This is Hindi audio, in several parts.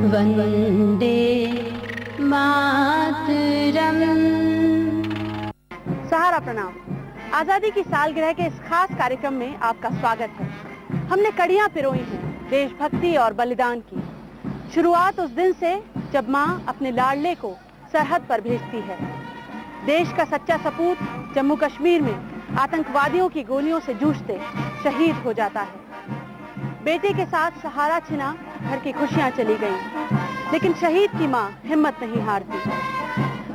वंदे मातरम। सहारा प्रणाम। आजादी की सालगिरह के इस खास कार्यक्रम में आपका स्वागत है। हमने कड़ियां पिरोई हैं देशभक्ति और बलिदान की। शुरुआत उस दिन से जब मां अपने लाडले को सरहद पर भेजती है। देश का सच्चा सपूत जम्मू कश्मीर में आतंकवादियों की गोलियों से जूझते शहीद हो जाता है। बेटे के साथ सहारा छिना, घर की खुशियां चली गईं, लेकिन शहीद की मां हिम्मत नहीं हारती।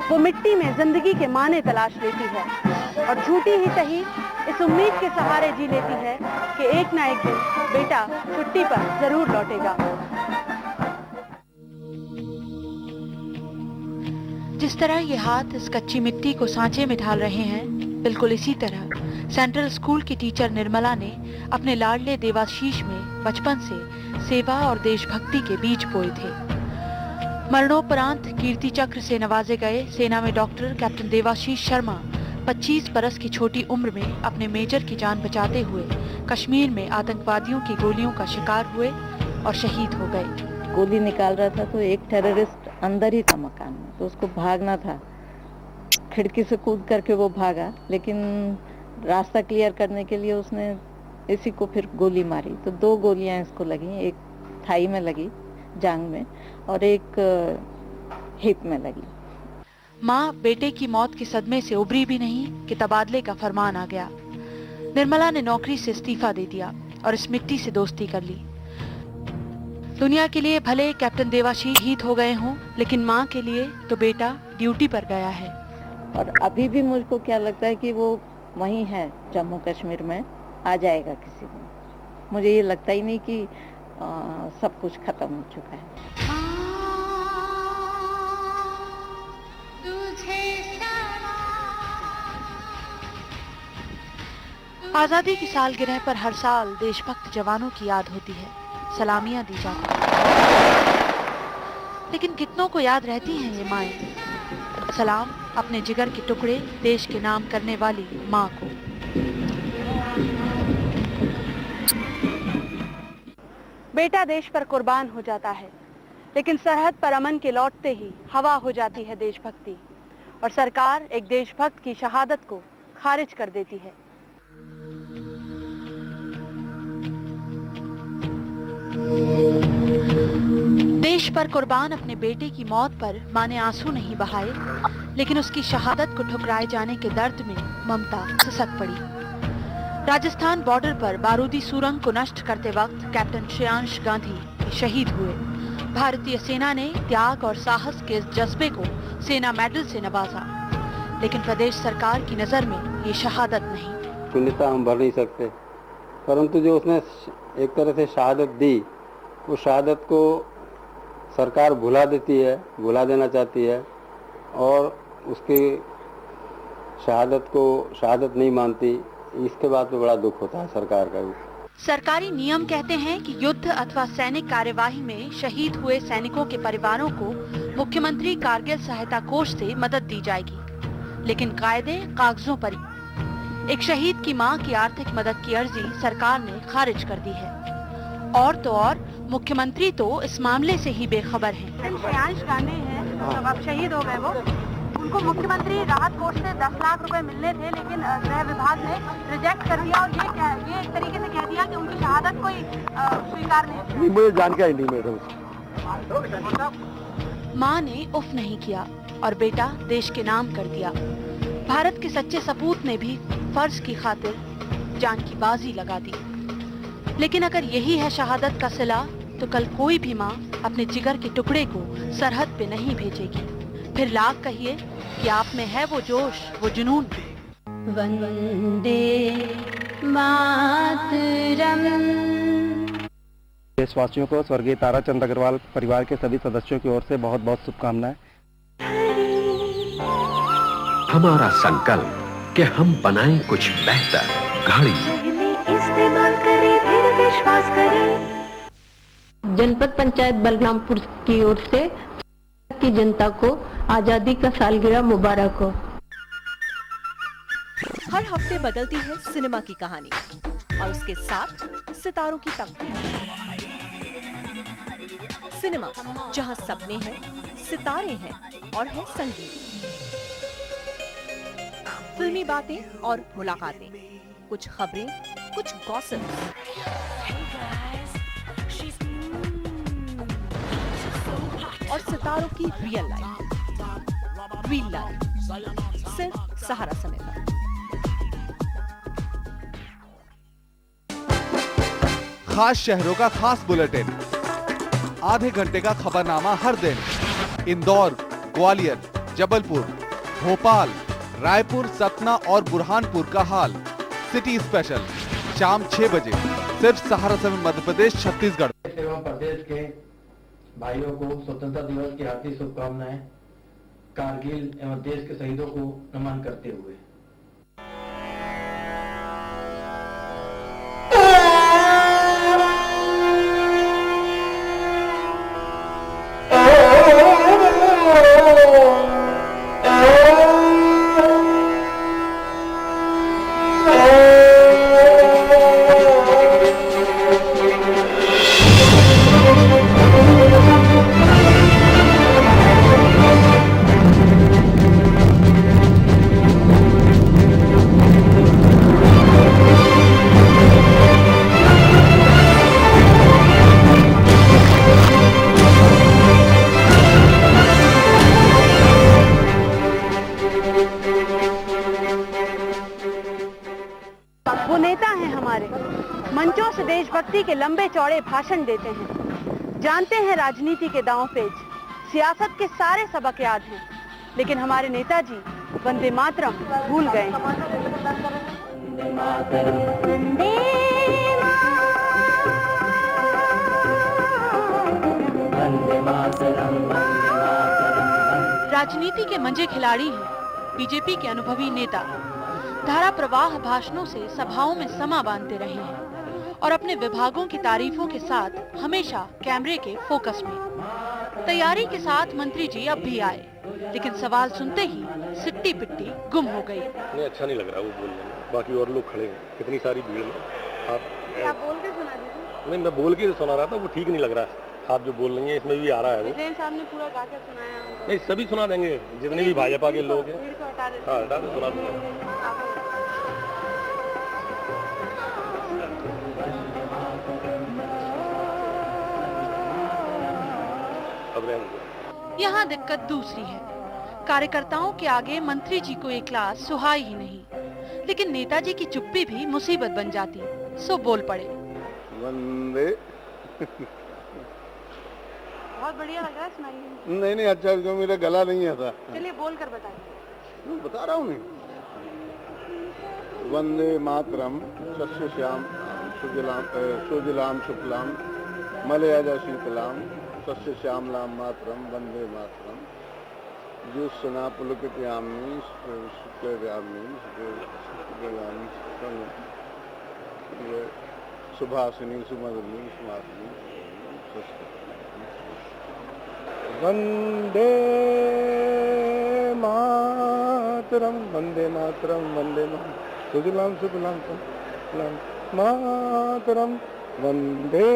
वो मिट्टी में जिंदगी के माने तलाश लेती है और झूठी ही सही इस उम्मीद के सहारे जी लेती है कि एक ना एक दिन बेटा छुट्टी पर जरूर लौटेगा। जिस तरह ये हाथ इस कच्ची मिट्टी को सांचे में ढाल रहे हैं, बिल्कुल इसी तरह सेंट्रल स्कूल की टीचर निर्मला ने अपने लाडले देवाशीष में बचपन से सेवा और देशभक्ति के बीज बोए थे। मरणोपरांत कीर्ति चक्र से नवाजे गए सेना में डॉक्टर कैप्टन देवाशीष शर्मा 25 बरस की छोटी उम्र में अपने मेजर की जान बचाते हुए कश्मीर में आतंकवादियों की गोलियों का शिकार हुए और शहीद हो गए। गोली निकाल रहा था तो एक टेररिस्ट अंदर ही था मकान में, तो उसको भागना था। खिड़की से कूद करके वो भागा, लेकिन रास्ता क्लियर करने के लिए उसने इसी को फिर गोली मारी। तो 2 गोलियां इसको लगी, एक थाई में लगी जांग में और एक हिप में लगी। माँ बेटे की मौत के सदमे से उबरी भी नहीं कि तबादले का फरमान आ गया। निर्मला ने नौकरी से इस्तीफा दे दिया और इस मिट्टी से दोस्ती कर ली। दुनिया के लिए भले कैप्टन देवाशीष शहीद हो गए हों, लेकिन माँ के लिए तो बेटा ड्यूटी पर गया है। और अभी भी मुझको क्या लगता है कि वो वहीं है, जम्मू कश्मीर में आ जाएगा किसी दिन। मुझे ये लगता ही नहीं कि सब कुछ खत्म हो चुका है। आजादी की सालगिरह पर हर साल देशभक्त जवानों की याद होती है, सलामियां दी जाती हैं। लेकिन कितनों को याद रहती हैं ये माएं? सलाम अपने जिगर के टुकड़े देश के नाम करने वाली मां को। बेटा देश पर कुर्बान हो जाता है, लेकिन सरहद पर अमन के लौटते ही हवा हो जाती है देशभक्ति और सरकार एक देशभक्त की शहादत को खारिज कर देती है। देश पर कुर्बान अपने बेटे की मौत पर मां ने आंसू नहीं बहाए, लेकिन उसकी शहादत को ठुकराए जाने के दर्द में ममता सिसक पड़ी। राजस्थान बॉर्डर पर बारूदी सुरंग को नष्ट करते वक्त कैप्टन श्रेयांश गांधी शहीद हुए। भारतीय सेना ने त्याग और साहस के इस जज्बे को सेना मेडल से नवाजा, लेकिन प्रदेश सरकार की नजर में ये शहादत नहीं। पुण्यता हम भर नहीं सकते, परंतु जो उसने एक तरह से शहादत दी, वो शहादत को सरकार भुला देती है, भुला देना चाहती है और उसकी शहादत को शहादत नहीं मानती। इसके बाद तो बड़ा दुख होता है सरकार का। सरकारी नियम कहते हैं कि युद्ध अथवा सैनिक कार्यवाही में शहीद हुए सैनिकों के परिवारों को मुख्यमंत्री कारगिल सहायता कोष से मदद दी जाएगी, लेकिन कायदे कागजों पर। एक शहीद की मां की आर्थिक मदद की अर्जी सरकार ने खारिज कर दी है। और तो और मुख्यमंत्री तो इस मामले से ही बेखबर हैं। श्रेयांश गांधी हैं, जब अब शहीद हो गए वो, उनको मुख्यमंत्री राहत कोष से 10 लाख रुपए मिलने थे, लेकिन गृह विभाग ने रिजेक्ट कर दिया और ये एक तरीके से कह दिया कि उनकी शहादत कोई स्वीकार नहीं। मुझे जानकारी नहीं मेरे। मां ने उफ नहीं किया और बेटा देश के नाम कर दिया। भारत के सच्चे सपूत ने भी फर्ज की खातिर जान की बाजी लगा दी। लेकिन अगर यही है शहादत का सिला, तो कल कोई भी माँ अपने जिगर के टुकड़े को सरहद पे नहीं भेजेगी। फिर लाख कहिए कि आप में है वो जोश, वो जुनून। वंदे मातरम। देशवासियों को स्वर्गीय ताराचंद अग्रवाल परिवार के सभी सदस्यों की ओर से बहुत बहुत शुभकामनाएं। हमारा संकल्प कि हम बनाएं कुछ बेहतर। घड़ी इस्तेमाल करें, फिर विश्वास करें। जनपद पंचायत बलरामपुर की ओर से की जनता को आजादी का सालगिरह मुबारक हो। हर हफ्ते बदलती है सिनेमा की कहानी और उसके साथ सितारों की तकदीर। सिनेमा, जहां सपने हैं, सितारे हैं और है संगीत। फिल्मी बातें और मुलाकातें, कुछ खबरें, कुछ गॉसिप्स। और सितारों की रियल लाइफ, सिर्फ सहारा समय पर। खास शहरों का खास बुलेटिन, आधे घंटे का खबरनामा हर दिन। इंदौर, ग्वालियर, जबलपुर, भोपाल, रायपुर, सतना और बुरहानपुर का हाल। सिटी स्पेशल शाम 6 बजे, सिर्फ सहारा समय मध्य प्रदेश, छत्तीसगढ़। एवं प्रदेश के भाइयों को स्वतंत्रता दिवस की हार्दिक शुभकामनाएं। कारगिल एवं देश के शहीदों को नमन करते हुए मंचों से देशभक्ति के लंबे चौड़े भाषण देते हैं, जानते हैं राजनीति के दांव पेच, सियासत के सारे सबक याद हैं, लेकिन हमारे नेताजी वंदे मातरम भूल गए। राजनीति के मंजे खिलाड़ी हैं बीजेपी के अनुभवी नेता। धारा प्रवाह भाषणों से सभाओं में समा बांधते रहे हैं और अपने विभागों की तारीफों के साथ हमेशा कैमरे के फोकस में। तैयारी के साथ मंत्री जी अब भी आए, लेकिन सवाल सुनते ही सिट्टी पिट्टी गुम हो गई। नहीं, अच्छा नहीं लग रहा वो बोलने में, बाकी और लोग खड़े हैं कितनी सारी भीड़ में। आप बोल के सुना दीजिए। नहीं, मैं बोल के सुना रहा था, वो ठीक नहीं लग रहा। आप जो बोल रही हैं इसमें भी आ रहा है वो। विजयन साहब ने पूरा गा के सुनाया। नहीं, सभी सुना देंगे जितने भी भाजपा के लोग हैं। हाँ, हटा दो, सुना दूंगा। यहाँ दिक्कत दूसरी है। कार्यकर्ताओं के आगे मंत्री जी को एक क्लास सुहाई ही नहीं, लेकिन नेताजी की चुप्पी भी मुसीबत बन जाती, सो बोल पड़े। वंदे बहुत बढ़िया लगा, सुनाइए। नहीं अच्छा, जो मेरा गला नहीं आता। चलिए बोल कर बताइए। बता रहा हूँ नहीं। वंदे मातरम शस्य श्याम सुजलाम शुक्लाम मलयाजा शीतलाम सस्य श्यामलाम मातरम वंदे मातरम जुस्सना पुलकितयामिनी सुभासिनी सुमधुनी सुमासिनी वंदे मातरम वंदे मातरम वंदे मातरम सुजलाम सुफलाम मातरम वंदे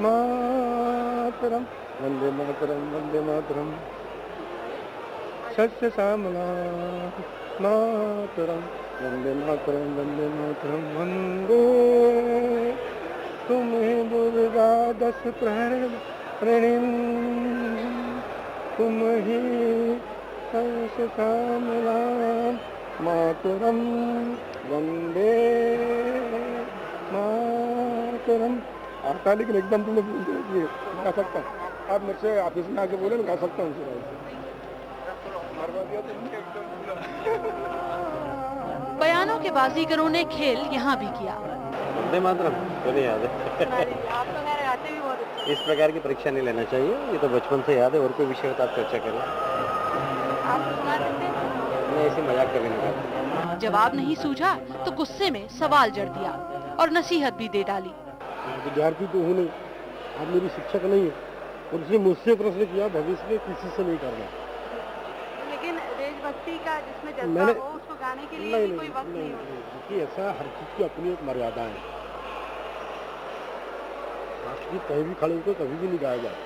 मातरम वंदे मातरम वंदे मातरम सस्य श्यामलाम मातरम वंदे मातरम वंदे मातरम वंदे तुम्हें दुर्गा दस प्रणिम तुम ही सस्य श्यामलाम मातरम वंदे मातरम। आता लेकिन एकदम तुमने गा सकता। आप मुझसे ऑफिस में आके बोले, मैं गा सकता हूँ। बयानों के बाजीगरों ने खेल यहाँ भी किया। वंदे मातरम तो नहीं याद है। आप तो खैर गाते भी बहुत अच्छे। इस प्रकार की परीक्षा नहीं लेना चाहिए, ये तो बचपन से याद है। और कोई विषय होता आप चर्चा करें। आप सुना सकते हैं? मैं ऐसे मजाक करके नहीं करता। जवाब नहीं सूझा तो गुस्से में सवाल जड़ दिया और नसीहत भी दे डाली। विद्यार्थी तो हूँ नहीं, आप मेरी शिक्षक नहीं है, और उसने मुझसे प्रश्न किया, भविष्य में किसी से नहीं करना। लेकिन देशभक्ति का जिसमें जज्बा हो, उसको गाने के लिए भी कोई वक्त नहीं होता। देखिए, ऐसा हर चीज की अपनी एक मर्यादा है। ये कहीं भी खड़े होकर कभी भी नहीं गाया जाता।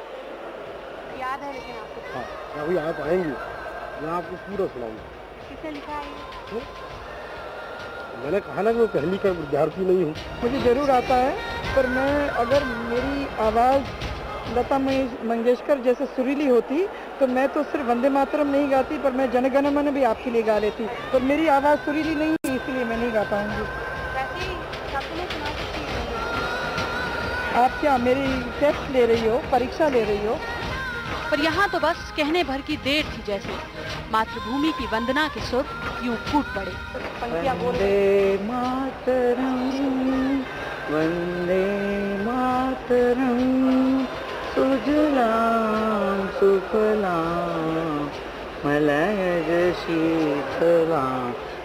याद है लेकिन आपको? हाँ, जब भी आप आएंगे मैं आपको पूरा सुनाऊंगा। किसने लिखा है ये? मैंने कहा ना कि मैं पहली का विद्यार्थी नहीं हूँ। मुझे जरूर आता है, पर मैं अगर मेरी आवाज़ लता मंगेशकर जैसे सुरीली होती तो मैं तो सिर्फ वंदे मातरम नहीं गाती, पर मैं जन गण मन भी आपके लिए गा लेती। पर मेरी आवाज़ सुरीली नहीं है, इसलिए मैं नहीं गा पाऊंगी। आप क्या मेरी टेस्ट ले रही हो, परीक्षा ले रही हो? पर यहाँ तो बस कहने भर की देर थी, जैसे मातृभूमि की वंदना के सुर यूं फूट पड़े। वंदे मातरम, वंदे मातरम, सुजलां सुफलां मलयज शीतलां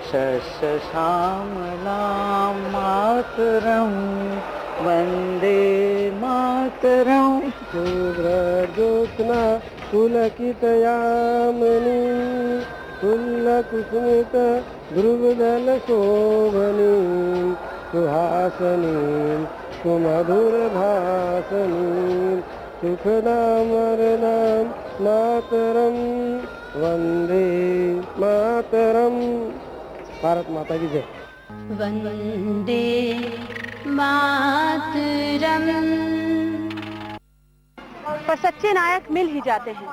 शस्य श्यामलां मातरं वंदे मातरं। शुभ्रज्योत्स्ना पुलकितयामिनी पुल्लकुसुमित ध्रुवदलशोभनी सुहासनी सुमधुरभासनी सुखदामरणां मातरं वंदे मातरं। भारत माता की जय। वंदे मातरम। पर सच्चे नायक मिल ही जाते हैं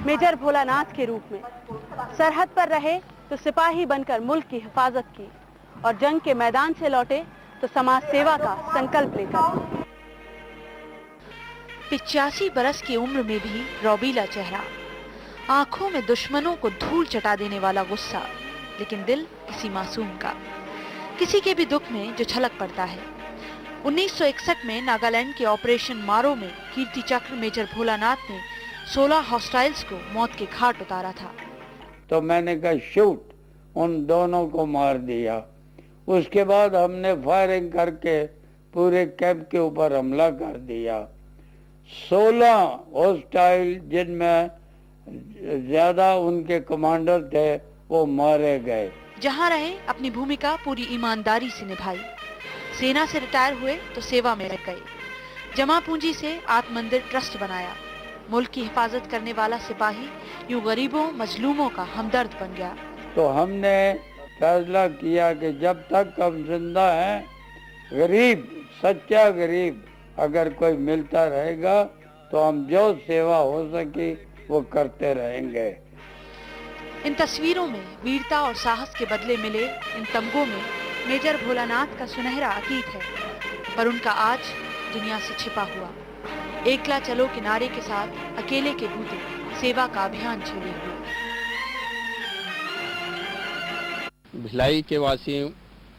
मेजर भोलानाथ के रूप में। सरहद पर रहे तो सिपाही बनकर मुल्क की हिफाजत की, और जंग के मैदान से लौटे तो समाज सेवा का संकल्प लेकर। 85 बरस की उम्र में भी रौबीला चेहरा, आंखों में दुश्मनों को धूल चटा देने वाला गुस्सा, लेकिन दिल किसी मासूम का, किसी के भी दुख में जो छलक पड़ता है। 1961 में नागालैंड के ऑपरेशन मारो में कीर्ति चक्र मेजर भोलानाथ ने 16 हॉस्टाइल्स को मौत के घाट उतारा था। तो मैंने कहा शूट, उन दोनों को मार दिया। उसके बाद हमने फायरिंग करके पूरे कैंप के ऊपर हमला कर दिया। 16 हॉस्टाइल जिनमें ज्यादा उनके कमांडर थे वो मारे गए। जहां रहे अपनी भूमिका पूरी ईमानदारी से निभाई। सेना से रिटायर हुए तो सेवा में लग गए। जमा पूंजी से आत्म मंदिर ट्रस्ट बनाया। मुल्क की हिफाजत करने वाला सिपाही यूं गरीबों मजलूमों का हमदर्द बन गया। तो हमने फैसला किया कि जब तक हम जिंदा हैं, गरीब, सच्चा गरीब अगर कोई मिलता रहेगा तो हम जो सेवा हो सके वो करते रहेंगे। इन तस्वीरों में वीरता और साहस के बदले मिले इन तमगों में मेजर भोलानाथ का सुनहरा अतीत है, पर उनका आज दुनिया से छिपा हुआ। एकला चलो के नारे के साथ अकेले के बूते सेवा का अभियान छेड़े हुए। भिलाई के वासियों,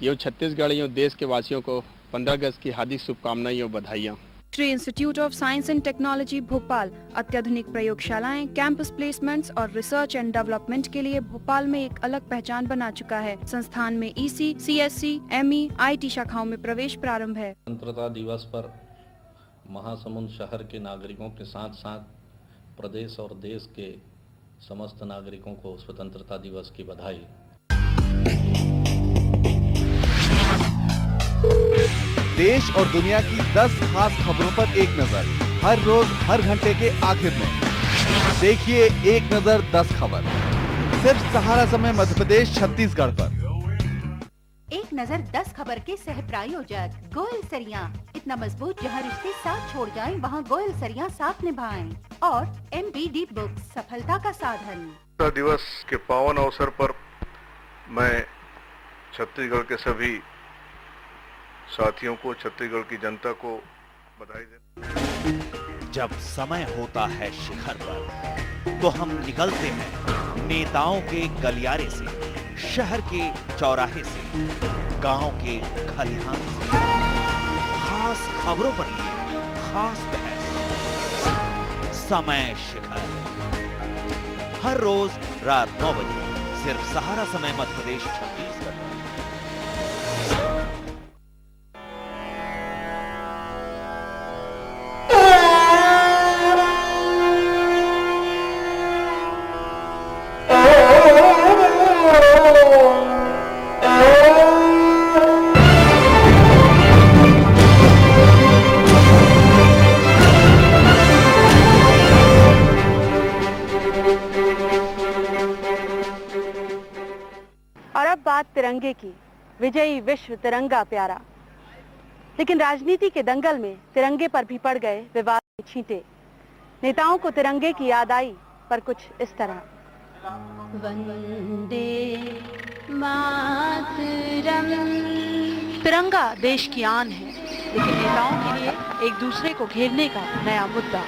यो छत्तीसगढ़, यो देश के वासियों को 15 अगस्त की हार्दिक शुभकामनाएं और बधाइयाँ। Shri institute of science and technology Bhopal अत्याधुनिक प्रयोगशालाएं, कैंपस प्लेसमेंट्स और रिसर्च एंड डेवलपमेंट के लिए भोपाल में एक अलग पहचान बना चुका है। संस्थान में ईसी, सीएससी, एमई, आईटी शाखाओं में प्रवेश प्रारंभ है। स्वतंत्रता दिवस पर महासमुंद शहर के नागरिकों के साथ साथ प्रदेश और देश के समस्त नागरिकों को स्वतंत्रता दिवस की बधाई। देश और दुनिया की 10 खास खबरों पर एक नजर, हर रोज हर घंटे के आखिर में देखिए एक नजर 10 खबर, सिर्फ सहारा समय मध्य प्रदेश छत्तीसगढ़ पर। एक नजर 10 खबर के सह प्रायोजक गोयल सरिया, इतना मजबूत जहां रिश्ते साथ छोड़ जाएं वहां गोयल सरिया साथ निभाएं, और MBD बुक्स सफलता का साधन। दिवस के पावन अवसर पर मैं छत्तीसगढ़ के सभी साथियों को, छत्तीसगढ़ की जनता को बधाई देता। जब समय होता है शिखर पर तो हम निकलते हैं नेताओं के गलियारे से, शहर के चौराहे से, गांव के खलिहान से, खास खबरों पर लिए खास बहस। समय शिखर हर रोज रात 9 बजे सिर्फ सहारा समय मध्य प्रदेश छत्तीसगढ़। तिरंगे की, विजयी विश्व तिरंगा प्यारा। लेकिन राजनीति के दंगल में तिरंगे पर भी पड़ गए विवाद के छींटे। नेताओं को तिरंगे की याद आई, पर कुछ इस तरह। वंदे मातरम। तिरंगा देश की आन है, लेकिन नेताओं के लिए एक दूसरे को घेरने का नया मुद्दा।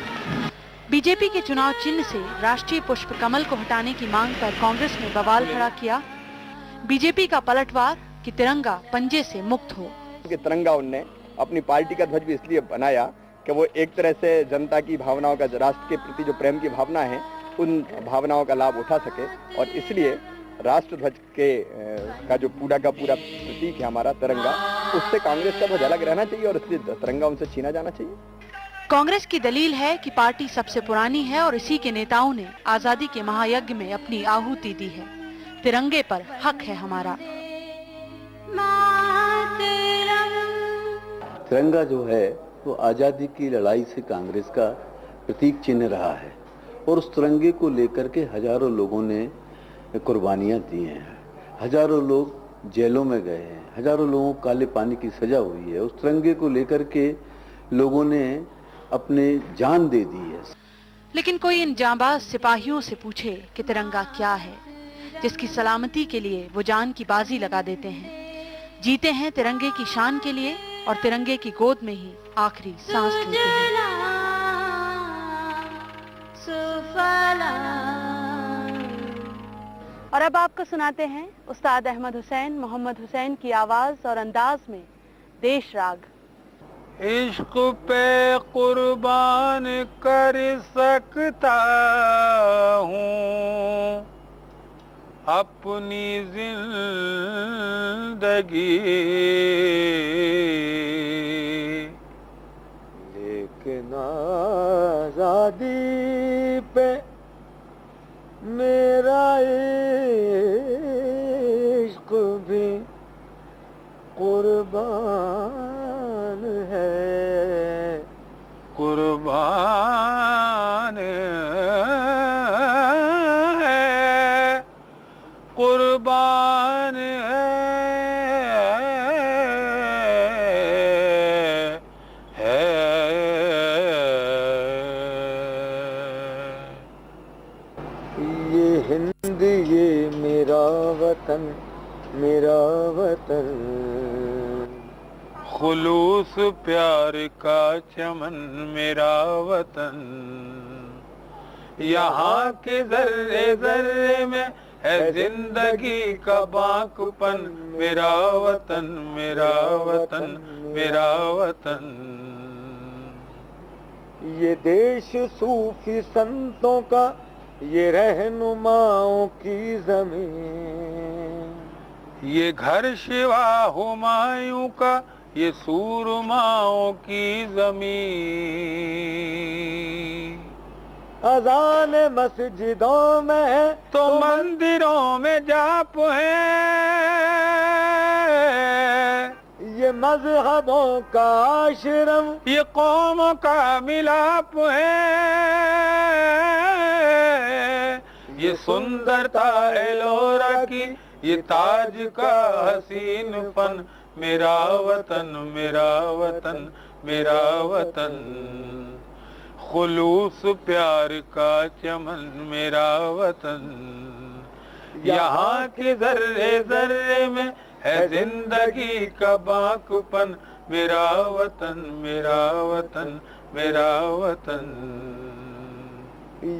बीजेपी के चुनाव चिन्ह से राष्ट्रीय पुष्प कमल को हटाने की मांग पर कांग्रेस ने बवाल खड़ा किया। बीजेपी का पलटवार कि तिरंगा पंजे से मुक्त हो। तिरंगा उनने अपनी पार्टी का ध्वज भी इसलिए बनाया कि वो एक तरह से जनता की भावनाओं का, राष्ट्र के प्रति जो प्रेम की भावना है, उन भावनाओं का लाभ उठा सके, और इसलिए राष्ट्र ध्वज के का जो पूरा का पूरा प्रतीक है हमारा तिरंगा, उससे कांग्रेस का ध्वज अलग रहना चाहिए और इसलिए तिरंगा उनसे छीना जाना चाहिए। कांग्रेस की दलील है कि पार्टी सबसे पुरानी है और इसी के नेताओं ने आजादी के महायज्ञ में अपनी आहुति दी है। तिरंगे पर हक है हमारा। तिरंगा जो है वो आजादी की लड़ाई से कांग्रेस का प्रतीक चिन्ह रहा है, और उस तिरंगे को लेकर के हजारों लोगों ने कुर्बानियां दी हैं, हजारों लोग जेलों में गए हैं, हजारों लोगों को काले पानी की सजा हुई है। उस तिरंगे को लेकर के लोगों ने अपने जान दे दी है। लेकिन कोई इन जांबाज सिपाहियों से पूछे कि तिरंगा क्या है, जिसकी सलामती के लिए वो जान की बाजी लगा देते हैं, जीते हैं तिरंगे की शान के लिए और तिरंगे की गोद में ही आखिरी सांस लेते हैं। और अब आपको सुनाते हैं उस्ताद अहमद हुसैन मोहम्मद हुसैन की आवाज और अंदाज में देश राग। इश्क पे कुर्बान कर सकता हूँ अपनी जिंदगी, लेकिन आजादी पे मेरा इश्क भी कुर्बान है, कुर्बान है, कुर्बान है, ये हिंद ये मेरा वतन, मेरा वतन, खुलूस प्यार का चमन मेरा वतन, यहाँ के जर्रे जर्रे में है जिंदगी का बांकपन, मेरा वतन, मेरा वतन, मेरा वतन। ये देश सूफी संतों का, ये रहनुमाओं की जमीन, ये घर शिवा हुमायूं का, ये सूरमाओं की जमीन। अजान मस्जिदों में है तो मंदिरों में जाप है, ये मजहबों का आश्रम, ये कौमों का मिलाप है, ये सुंदरता एलोरा की, ये ताज का हसीन फन, मेरा वतन, मेरा वतन, मेरा वतन, खुलूस प्यार का चमन मेरा वतन, यहाँ के जर्रे जर्रे में है जिंदगी का बांकपन, मेरा वतन, मेरा वतन, मेरा वतन।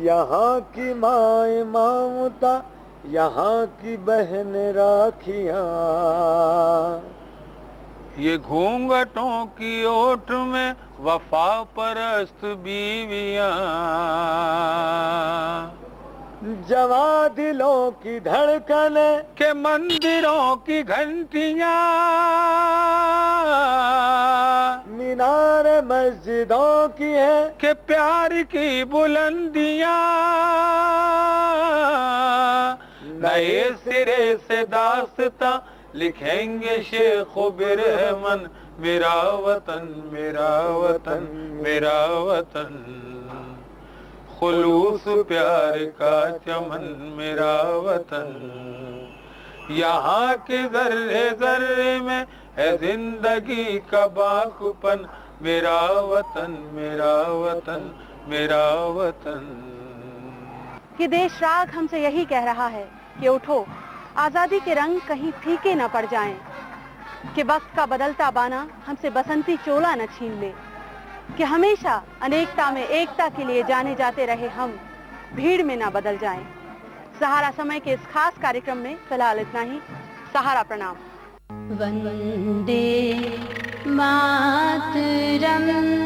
यहाँ की माए ममता, यहाँ की बहन राखियाँ, ये घूंघटों की ओट में वफा परस्त बीवियाँ, जवा दिलों की धड़कने के मंदिरों की घंटियाँ, मीनार मस्जिदों की है के प्यार की बुलंदियाँ, नए सिरे से दास्तां लिखेंगे शेख बिरहमन, मेरा वतन, मेरा वतन, मेरा वतन, खुलूस प्यार का चमन मेरा वतन, यहाँ के जर्रे जर्रे में है जिंदगी का बाखुपन, मेरा वतन मेरा वतन मेरा वतन। ये देश राग हमसे यही कह रहा है कि उठो, आजादी के रंग कहीं फीके न पड़ जाएं, कि वक्त का बदलता बाना हमसे बसंती चोला न छीन ले, कि हमेशा अनेकता में एकता के लिए जाने जाते रहे हम, भीड़ में ना बदल जाएं। सहारा समय के इस खास कार्यक्रम में फिलहाल इतना ही। सहारा प्रणाम। वंदे मातरम।